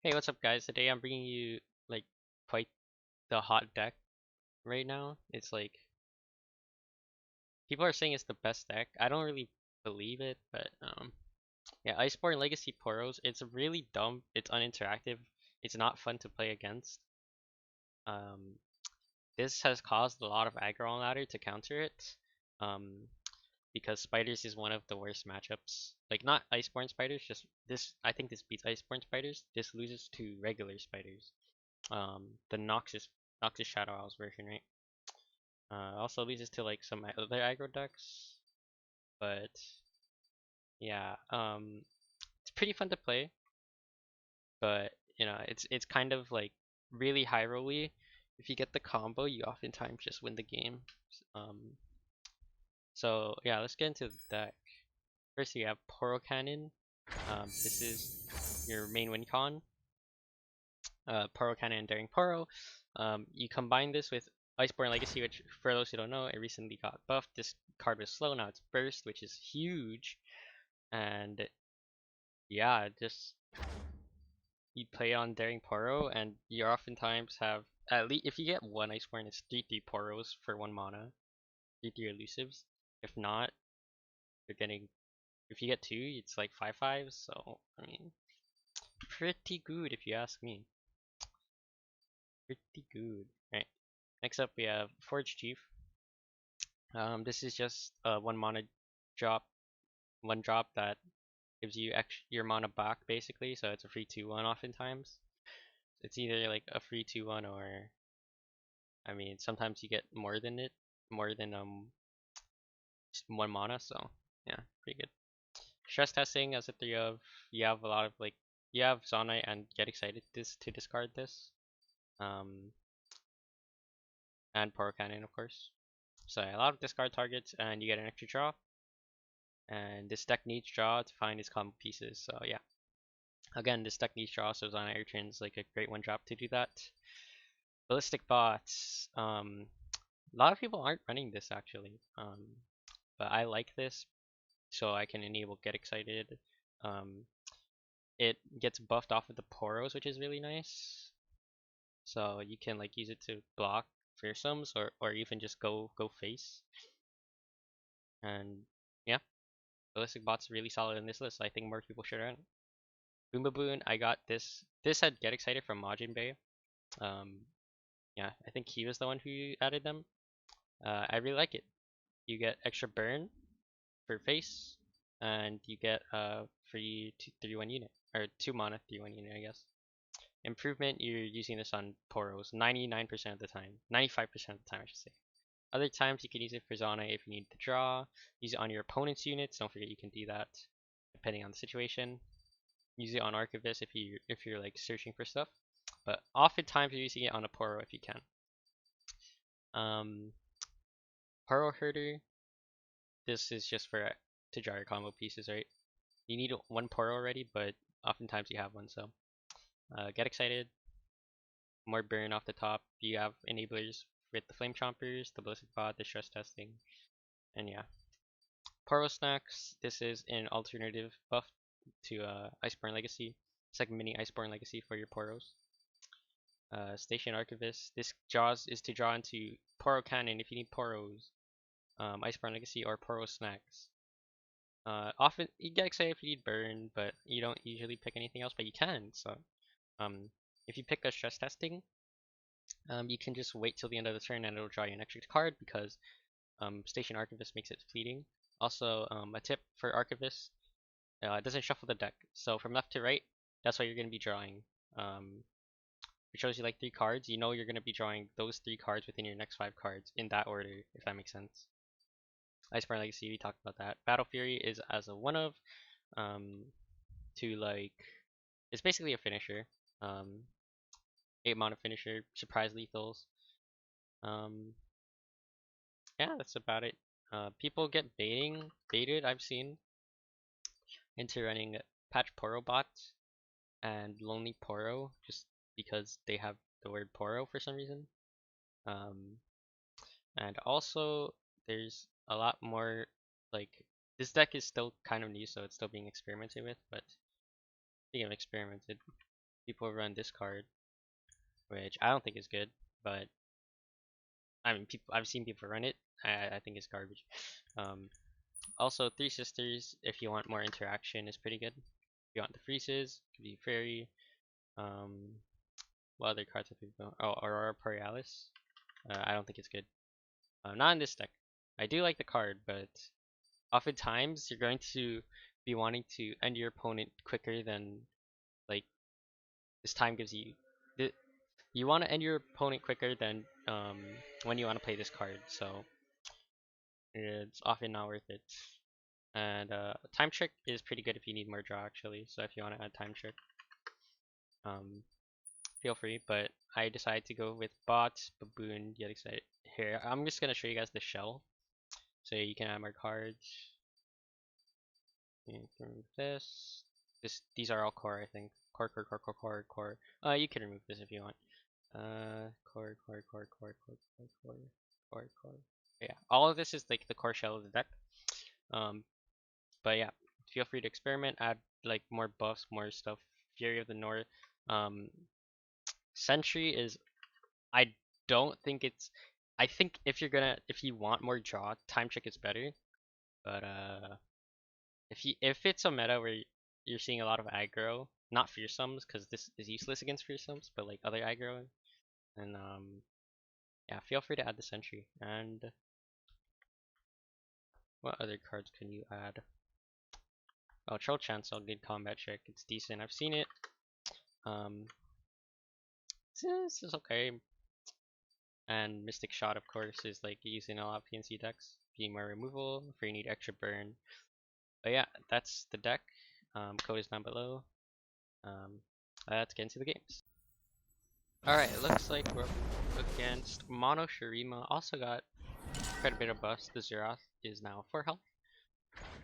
Hey, what's up guys? Today I'm bringing you like quite the hot deck right now. It's like people are saying it's the best deck. I don't really believe it, but yeah, Iceborn Legacy Poros. It's really dumb. It's uninteractive. It's not fun to play against. Um, this has caused a lot of aggro on ladder to counter it. Um, because spiders is one of the worst matchups. Like not Iceborn spiders, just this. I think this beats Iceborn spiders. This loses to regular spiders. The Noxus Shadow Owls version, right? Also loses to like some other aggro decks, but yeah, it's pretty fun to play. But it's kind of like really high rolly. If you get the combo, you oftentimes just win the game. Um, so yeah, let's get into the deck. First, you have Poro Cannon. This is your main win con. Poro Cannon and Daring Poro. You combine this with Iceborn Legacy, which for those who don't know, it recently got buffed. This card was slow, now it's burst, which is huge. And yeah, just you play on Daring Poro, and you oftentimes have at least if you get one Iceborn, it's 3/3 Poros for 1 mana, 3/3 elusives. If not, you're getting if you get two, it's like 5/5. So I mean, pretty good if you ask me. Pretty good. Right. Next up, we have Forge Chief. This is just a 1 mana drop, 1 drop that gives you your mana back basically. So it's a free 2/1 oftentimes. It's either like a free 2/1 or I mean sometimes you get more than it, more than just 1 mana. So yeah, pretty good. Stress testing as a 3 of you have a lot of like you have Zonite and Get Excited this to discard this. Um, and Power Cannon of course. So yeah, a lot of discard targets and you get an extra draw. And this deck needs draw to find its combo pieces. So yeah. Again, this deck needs draw, so Zona Airtrain's like a great 1 drop to do that. Ballistic Bots. A lot of people aren't running this actually. But I like this, so I can enable Get Excited. Um, it gets buffed off of the Poros, which is really nice. So you can like use it to block fearsomes or even just go face. And yeah, Ballistic Bot's really solid in this list. I think more people should run it. Boom, I got this. This had Get Excited from Majin Bay. Um, yeah, I think he was the one who added them. I really like it. You get extra burn for face, and you get a free 3/1 unit or 2 mana 3/1 unit, I guess. Improvement, you're using this on Poros 99% of the time, 95% of the time, I should say. Other times you can use it for Zana if you need to draw. Use it on your opponent's units. Don't forget you can do that depending on the situation. Use it on Archivist if you're like searching for stuff. But oftentimes you're using it on a Poro if you can. Poro Herder. This is just for to draw your combo pieces, right? You need 1 Poro already, but oftentimes you have one. So get excited. More burn off the top. You have enablers with the Flame Chompers, the Ballistic Bot, the Stress Testing, and yeah. Poro Snacks. This is an alternative buff to Iceborn Legacy. It's like mini Iceborn Legacy for your Poros. Station Archivist. This draws is to draw into Poro Cannon if you need Poros, Iceborn Legacy, or Poro Snacks. Often you get excited if you need Burn, but you don't usually pick anything else, but you can. So, if you pick a Stress Testing, you can just wait till the end of the turn and it'll draw you an extra card because Station Archivist makes it fleeting. Also, a tip for Archivist, it doesn't shuffle the deck. So from left to right, that's what you're going to be drawing. It shows you like 3 cards. You know you're going to be drawing those 3 cards within your next 5 cards in that order, if that makes sense. Iceborn Legacy, we talked about that. Battle Fury is as a 1 of, to like, it's basically a finisher. 8 mana finisher, surprise lethals. Um, yeah, that's about it. People get baited, I've seen, into running Patch Poro bots and Lonely Poro just because they have the word Poro for some reason. Um, and also there's a lot more like this deck is still kind of new, so it's still being experimented with. But speaking of experimented, people run this card, which I don't think is good, but I mean, I've seen people run it. I think it's garbage. Also, Three Sisters, if you want more interaction, is pretty good. If you want the freezes, give you fairy. What other cards have people? Oh, Aurora Borealis. I don't think it's good. Not in this deck. I do like the card, but oftentimes you're going to be wanting to end your opponent quicker than like this time gives you. You want to end your opponent quicker than when you want to play this card, so it's often not worth it. And Time Trick is pretty good if you need more draw actually. So if you want to add Time Trick, feel free. But I decided to go with Bot, Baboon, Get Excited. Here, I'm just gonna show you guys the shell, so you can add more cards. You can remove this. These are all core, I think. Core. You can remove this if you want. Core. Yeah, all of this is like the core shell of the deck. But yeah, feel free to experiment, add like more buffs, more stuff. Fury of the North. Sentry is, I don't think it's, I think if you want more draw, Time Trick is better. But if it's a meta where you're seeing a lot of aggro, not fearsomes, because this is useless against fearsomes, but like other aggro, and yeah, feel free to add the Sentry. And what other cards can you add? Oh, Troll Chancel, good combat trick. It's decent. I've seen it. This is okay. And Mystic Shot, of course, is like using a lot of PNC decks. Being more removal if you need extra burn. But yeah, that's the deck. Code is down below. Let's get into the games. Alright, it looks like we're against Mono Shurima. Also got quite a bit of buffs. The Zeroth is now 4 health.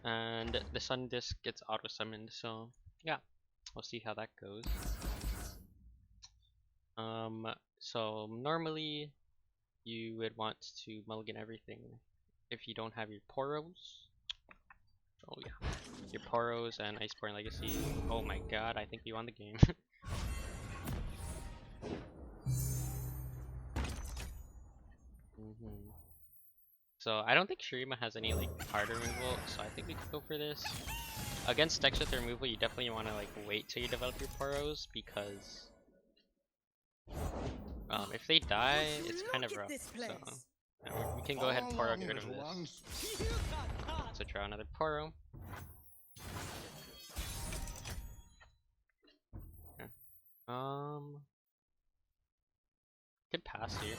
And the Sun Disc gets auto summoned, so yeah, we'll see how that goes. So normally you would want to mulligan everything if you don't have your Poros. Oh yeah, your Poros and Iceborn Legacy. Oh my god, I think we won the game. So I don't think Shurima has any like card removal, so I think we could go for this. Against decks with removal, you definitely want to like wait till you develop your Poros, because if they die, it's kind of rough. So we can go ahead and Poro, get rid of this. So draw another Poro. Okay. Could pass here.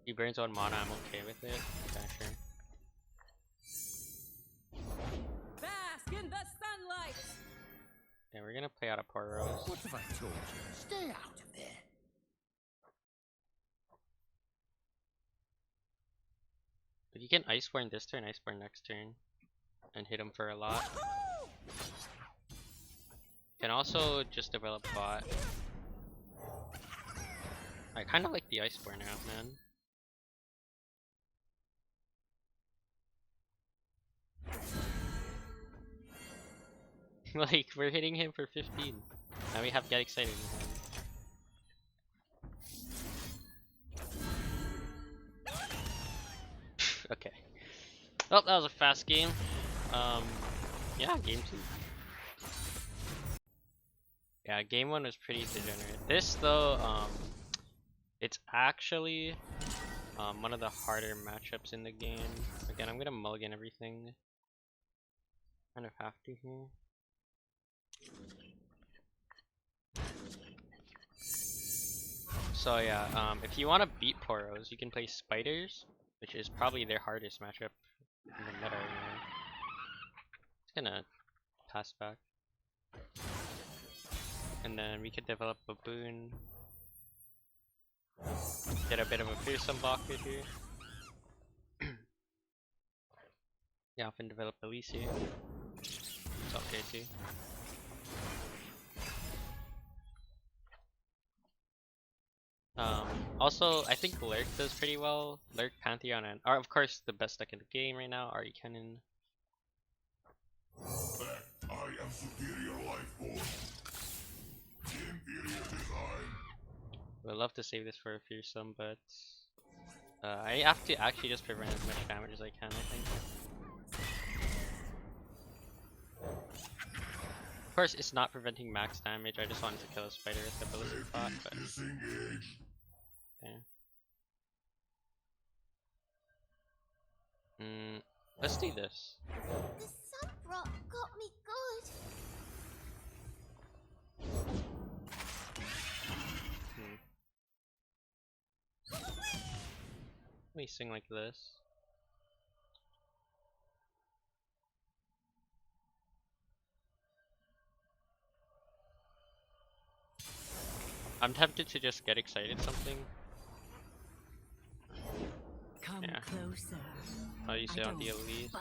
He burns 1 mana, I'm okay with it. Okay, sure. Bask in the sunlight. Okay, we're gonna play out a Poros. What have I told you? Stay out of there. But you can Iceborn this turn, Iceborn next turn, and hit him for a lot. Can also just develop bot. I kind of like the Iceborn now, man. Like, we're hitting him for 15. Now we have Get Excited in hand. Okay. Oh, that was a fast game. Yeah, game 2. Yeah, game 1 was pretty degenerate. This though, it's actually one of the harder matchups in the game. Again, I'm gonna mulligan everything. Kind of have to here. So yeah, if you want to beat Poros, you can play Spiders, which is probably their hardest matchup in the meta right now. It's gonna pass back. And then we could develop Baboon. Get a bit of a fearsome blocker here. Yeah, often develop Elise here. It's okay too. Also, I think Lurk does pretty well. Lurk, Pantheon, and of course the best deck in the game right now, Ari Kennen. I am superior life form. Would love to save this for a fearsome, but I have to actually just prevent as much damage as I can, I think. Of course, it's not preventing max damage. I just wanted to kill a spider with the ballistic bot, but yeah. Let's do this. The sun rock got me good. Let me sing like this. I'm tempted to just get excited something. Come closer. I'll use it on the elite.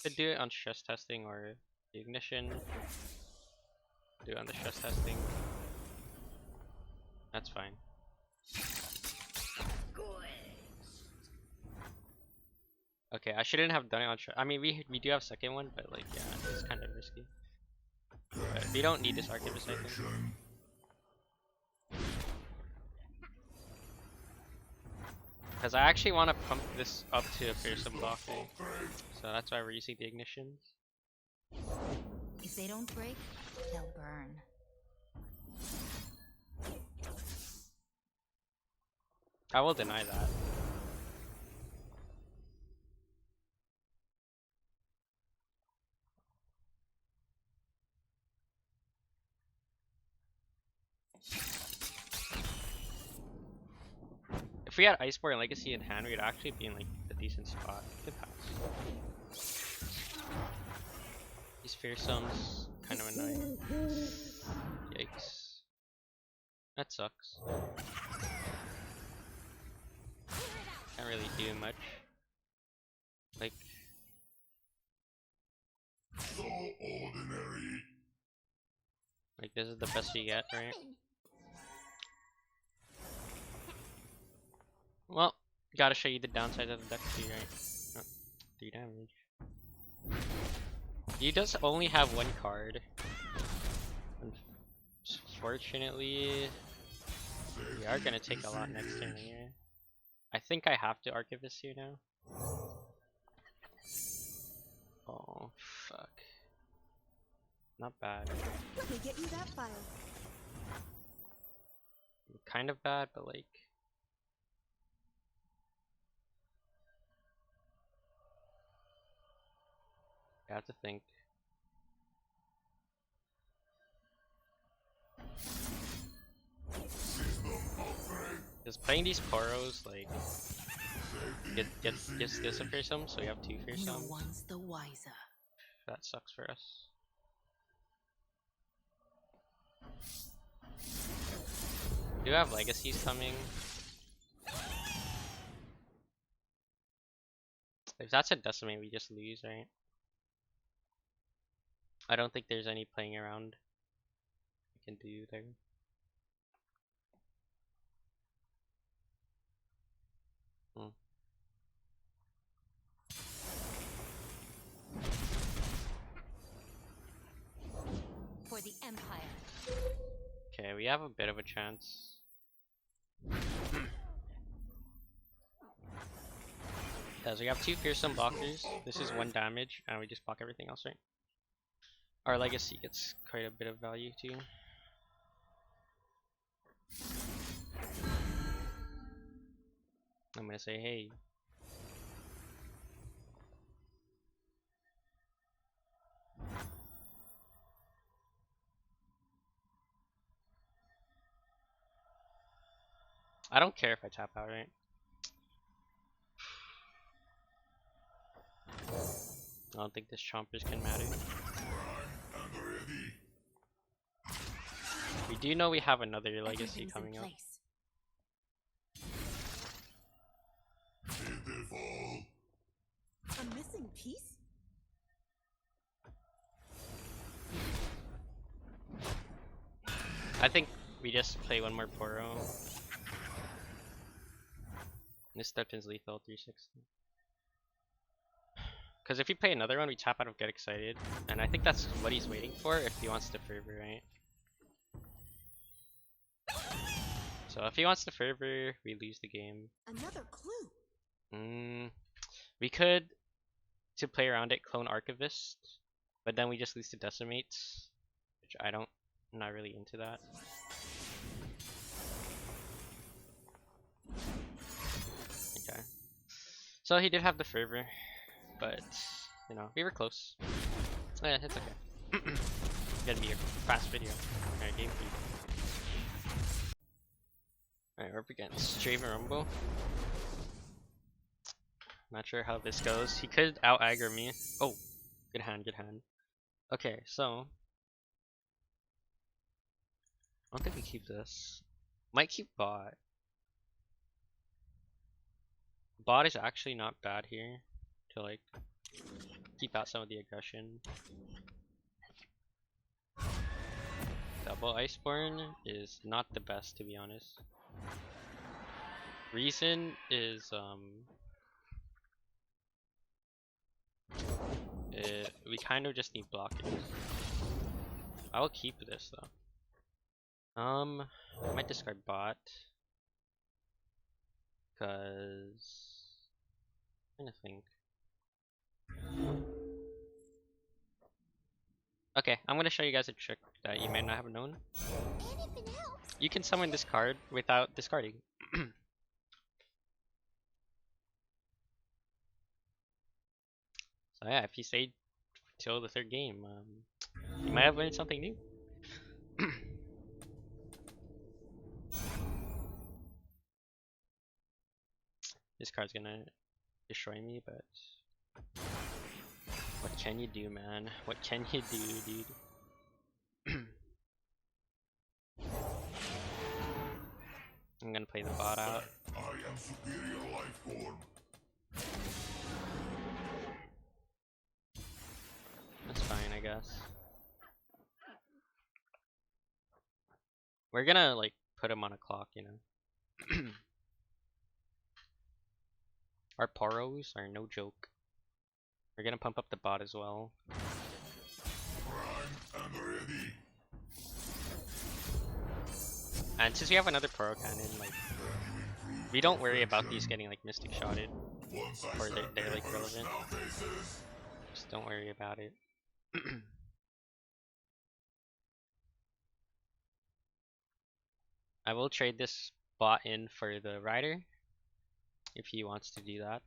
Could do it on stress testing or the ignition. Do it on the stress testing. That's fine. Okay, I shouldn't have done it on stress. I mean, we do have second one, but like, yeah, it's kind of risky. But we don't need this archivist, I think. Because I actually want to pump this up to a fearsome blocker. So that's why we're using the ignitions. If they don't break, they'll burn. I will deny that. If we had Iceborn Legacy in hand, we'd actually be in like a decent spot. Good pass. These fearsomes kind of annoying. Yikes. That sucks. Can't really do much. Like. So ordinary. Like this is the best you get, right? Well, gotta show you the downside of the deck too, right? Oh, 3 damage. He does only have 1 card. Unfortunately, we are gonna take a lot next turn here. I think I have to Archivist here now. Oh, fuck. Not bad. Let me get you that file. Kind of bad, but like... I have to think. Just playing these Poros, like, gives this a fearsome, so we have 2 fearsomes. No one's the wiser. That sucks for us. Do have legacies coming. If that's a decimate, we just lose, right? I don't think there's any playing around we can do there. For the Empire. Okay, we have a bit of a chance. Because we have 2 fearsome blockers. This is 1 damage, and we just block everything else, right? Our legacy gets quite a bit of value too. I'm gonna say, hey. I don't care if I tap out, right? I don't think this chompers can matter. We do know we have another legacy coming up. A missing piece? I think we just play one more Poro. This threatens lethal 360. Because if we play another one, we tap out of Get Excited. And I think that's what he's waiting for if he wants to fervor, right? So if he wants the fervor, we lose the game. Another clue. We could, to play around it, clone Archivist, but then we just lose to Decimates, which I'm not really into that. Okay. So he did have the fervor, but you know, we were close. Yeah, it's okay. Gonna be a fast video. Alright, game 3. Alright, we're up against Draven Rumble. Not sure how this goes. He could out aggro me. Oh, good hand, good hand. Okay, so I don't think we keep this. Might keep bot. Bot is actually not bad here to like keep out some of the aggression. Double Iceborn is not the best, to be honest. Reason is we kind of just need blockers. I will keep this though. I might discard bot because I'm trying to think. Okay, I'm gonna show you guys a trick that you may not have known. You can summon this card without discarding. So yeah, if you stayed till the 3rd game, you might have learned something new. This card's gonna destroy me, but what can you do, man? What can you do, dude? I'm gonna play the bot out. I am superior life form. That's fine, I guess. We're gonna like put him on a clock, you know. Our Poros are no joke. We're gonna pump up the bot as well. Prime and ready. And since we have another Poro cannon, like we don't worry about these getting like mystic shotted, or they're like relevant. Just don't worry about it. I will trade this bot in for the rider if he wants to do that.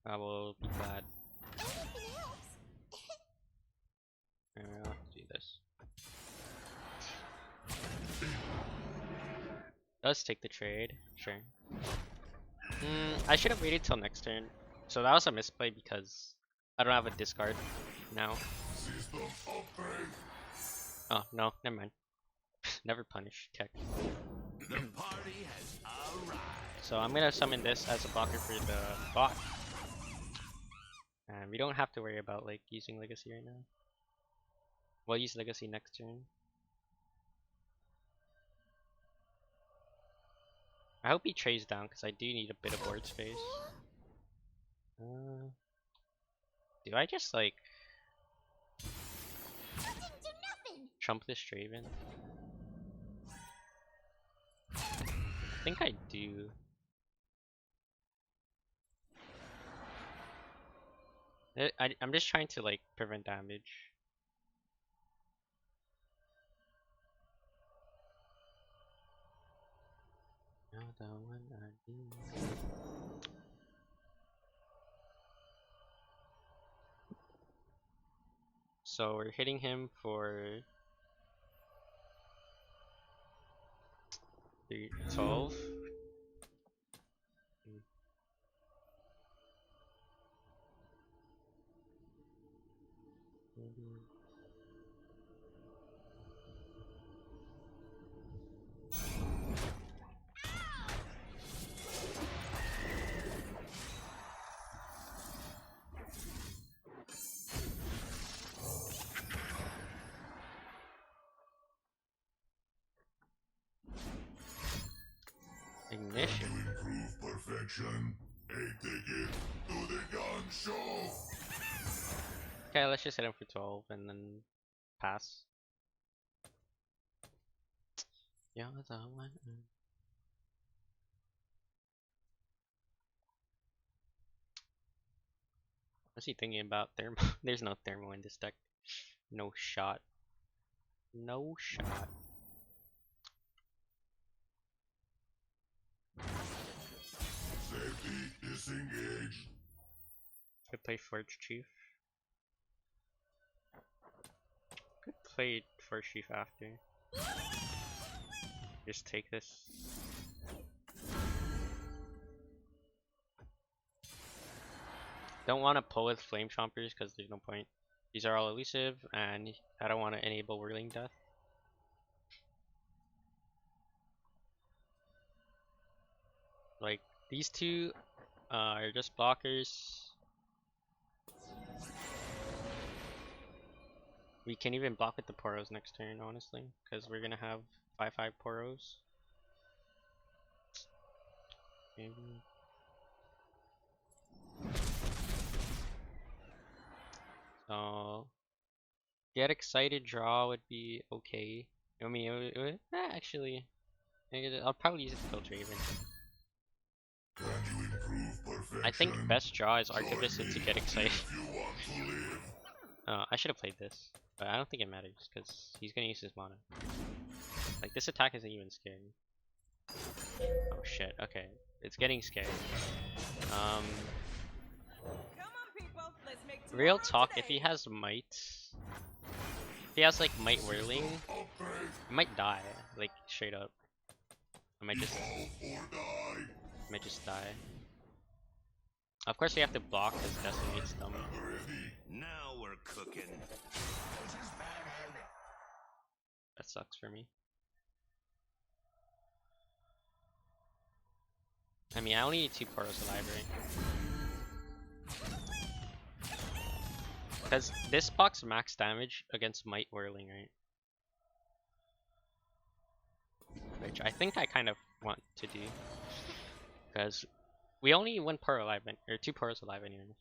I will be glad. I'll have to do this. Does take the trade, sure. I should have waited till next turn. So that was a misplay because I don't have a discard now. System upgrade. Oh no, never mind. Never punish tech. The party has arrived. So I'm gonna summon this as a blocker for the bot. And we don't have to worry about like using legacy right now. We'll use legacy next turn. I hope he trades down because I do need a bit of board space. Do I just like trump this Draven? I think I do. I'm just trying to like prevent damage. Another one I do. So we're hitting him for 12. Ignition. To improve perfection, a ticket to the gun show. Okay, let's just hit him for 12 and then pass. Yeah, that one. What's he thinking about thermo? There's no thermo in this deck. No shot. No shot. Safety disengaged. Could play Forge Chief. Could play Forge Chief after. Just take this. Don't want to pull with Flame Chompers because there's no point. These are all elusive, and I don't want to enable Whirling Death. Like, these two are just blockers. We can even block with the Poros next turn, honestly, because we're gonna have 5/5 Poros. Maybe. So, get excited draw would be okay. I mean, actually, I'll probably use it to filter even. Can you improve perfection? I think best draw is Archivist to get excited. If you want to live. I should have played this, but I don't think it matters because he's gonna use his mana. Like, this attack isn't even scary. Oh shit, okay. It's getting scary. Come on, people. Let's make Real tomorrow talk, today. if he has Might, if he has like Might Whirling, I might die, like straight up. I might just die. Of course we have to block because Decimate's dumb. Now we're cooking. That sucks for me. I mean, I only need 2 Poros alive, right? Because this box max damage against Might Whirling, right? Which I think I kind of want to do. Because we only need 1 Poro alive, or 2 Poros alive anyway.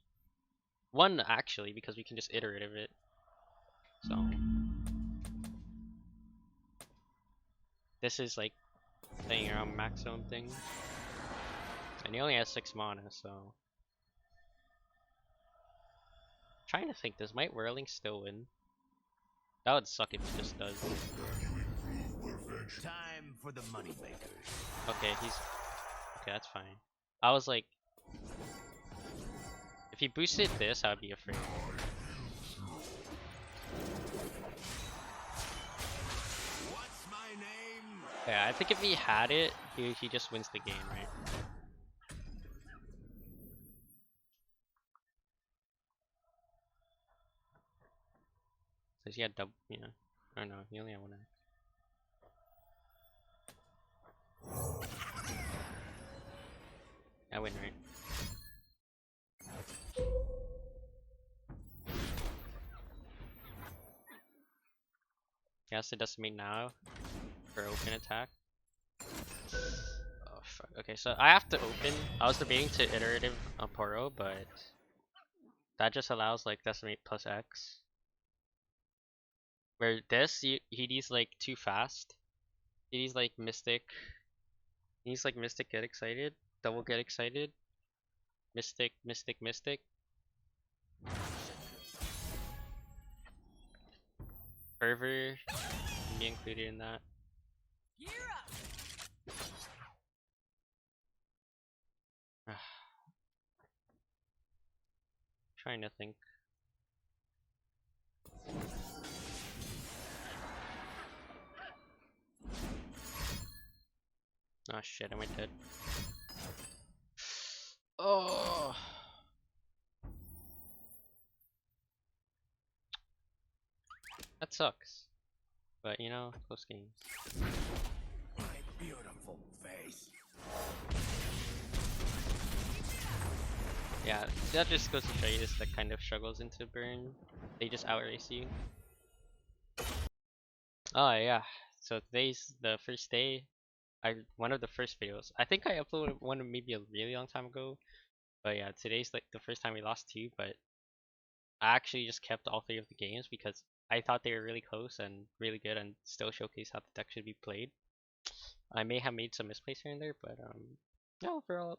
1 actually, because we can just iterative it. So this is like playing around maximum things. And he only has 6 mana, so trying to think, does Might Whirling still win? That would suck if he just does. Time for the moneymakers. Okay, okay, that's fine. I was like, if he boosted this, I'd be afraid. What's my name? Yeah, I think if he had it, he just wins the game, right? Because he had double, you know. I don't know, he only had 1 act. I win, right? He has to decimate now for open attack. Oh fuck. Okay, so I have to open. I was debating to iterative a Poro, but that just allows like decimate plus X. Where this, he needs like too fast. He needs like Mystic. He needs like Mystic get excited. Double get excited. Mystic, Mystic, Mystic. Fervor can be included in that. Gear up. Trying to think. Oh shit, I went dead. Oh. That sucks. But you know, close games. My beautiful face. Yeah, that just goes to show you this that kind of struggles into burn. They just outrace you. Oh yeah. So today's the first day. One of the first videos. I think I uploaded one maybe a really long time ago. But yeah, today's like the first time we lost 2, but I actually just kept all 3 of the games because I thought they were really close and really good and still showcase how the deck should be played. I may have made some misplays here and there, but no, overall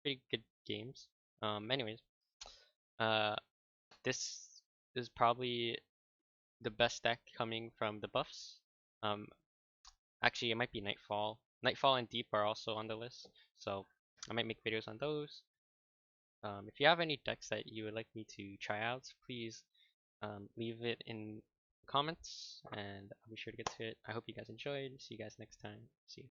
pretty good games. Anyways, uh, this is probably the best deck coming from the buffs. Um, Actually, it might be Nightfall. Nightfall and Deep are also on the list, so I might make videos on those. If you have any decks that you would like me to try out, please leave it in comments, and I'll be sure to get to it. I hope you guys enjoyed. See you guys next time. See you.